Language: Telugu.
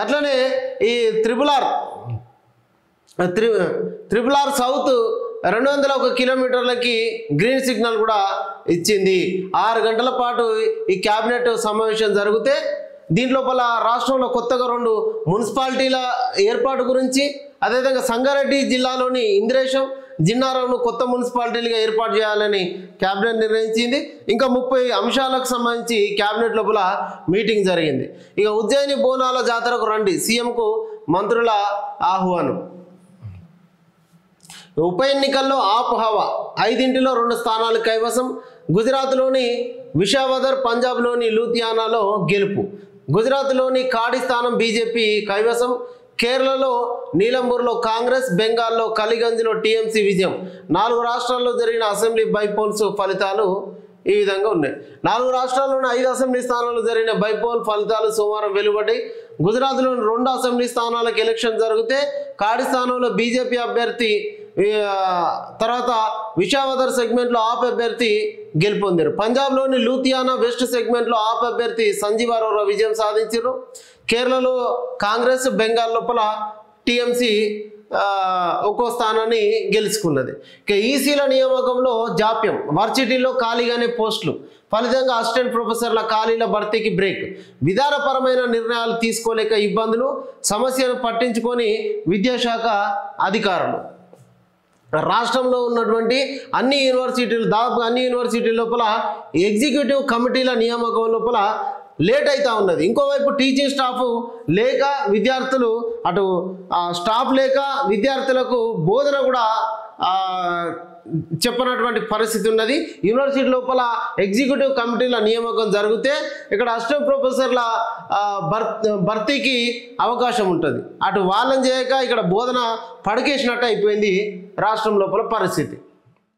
అట్లనే ఈ త్రిబుల్ ఆర్ సౌత్ 201 కిలోమీటర్లకి గ్రీన్ సిగ్నల్ కూడా ఇచ్చింది. 6 గంటల పాటు ఈ క్యాబినెట్ సమావేశం జరిగితే దీంట్లోపల రాష్ట్రంలో కొత్తగా 2 మున్సిపాలిటీల ఏర్పాటు గురించి, అదేవిధంగా సంగారెడ్డి జిల్లాలోని ఇంద్రేశం, జిన్నారంను కొత్త మున్సిపాలిటీలుగా ఏర్పాటు చేయాలని క్యాబినెట్ నిర్ణయించింది. ఇంకా 30 అంశాలకు సంబంధించి క్యాబినెట్ లోపల మీటింగ్ జరిగింది. ఇక ఉజ్జయిని బోనాల జాతరకు రండి, సీఎంకు మంత్రుల ఆహ్వానం. ఉప ఎన్నికల్లో ఆప్ హవా, 5లో 2 స్థానాలు కైవసం. గుజరాత్లోని విషావదర్, పంజాబ్లోని లూధియానాలో గెలుపు. గుజరాత్లోని కాడి స్థానం బీజేపీ కైవసం. కేరళలో నీలంబూర్లో కాంగ్రెస్, బెంగాల్లో కలిగంజ్లో టీఎంసీ విజయం. 4 రాష్ట్రాల్లో జరిగిన అసెంబ్లీ బైపోల్స్ ఫలితాలు ఈ విధంగా ఉన్నాయి. 4 రాష్ట్రాల్లోని 5 అసెంబ్లీ స్థానాల్లో జరిగిన బైపోల్ ఫలితాలు సోమవారం వెలువడ్డాయి. గుజరాత్లోని 2 అసెంబ్లీ స్థానాలకు ఎలక్షన్ జరిగితే కాడి స్థానంలో బీజేపీ అభ్యర్థి, తర్వాత విషావదర్ సెగ్మెంట్లో ఆప్ అభ్యర్థి గెలుపొందారు. పంజాబ్లోని లూధియానా వెస్ట్ సెగ్మెంట్లో ఆప్ అభ్యర్థి సంజీవ్ అరోరా విజయం సాధించారు. కేరళలో కాంగ్రెస్, బెంగాల్ లోపల టీఎంసీ ఒక్కో స్థానాన్ని గెలుచుకున్నది. ఇక ఈసీల నియామకంలో జాప్యం, వర్సిటీల్లో ఖాళీగానే పోస్టులు, ఫలితంగా అసిస్టెంట్ ప్రొఫెసర్ల ఖాళీల భర్తీకి బ్రేక్. విధానపరమైన నిర్ణయాలు తీసుకోలేక ఇబ్బందులు, సమస్యను పట్టించుకొని విద్యాశాఖ అధికారులు. రాష్ట్రంలో ఉన్నటువంటి అన్ని యూనివర్సిటీలు, దాదాపు అన్ని యూనివర్సిటీల లోపల ఎగ్జిక్యూటివ్ కమిటీల నియామకం లోపల లేట్ అవుతూ ఉన్నది. ఇంకోవైపు టీచింగ్ స్టాఫ్ లేక విద్యార్థులు, అటు స్టాఫ్ లేక విద్యార్థులకు బోధన కూడా చెప్పనటువంటి పరిస్థితి ఉన్నది. యూనివర్సిటీ లోపల ఎగ్జిక్యూటివ్ కమిటీల నియామకం జరిగితే ఇక్కడ అసిస్టెంట్ ప్రొఫెసర్ల భర్తీకి అవకాశం ఉంటుంది. అటు వాళ్ళని చేయక ఇక్కడ బోధన పడకేసినట్టు అయిపోయింది రాష్ట్రం లోపల పరిస్థితి.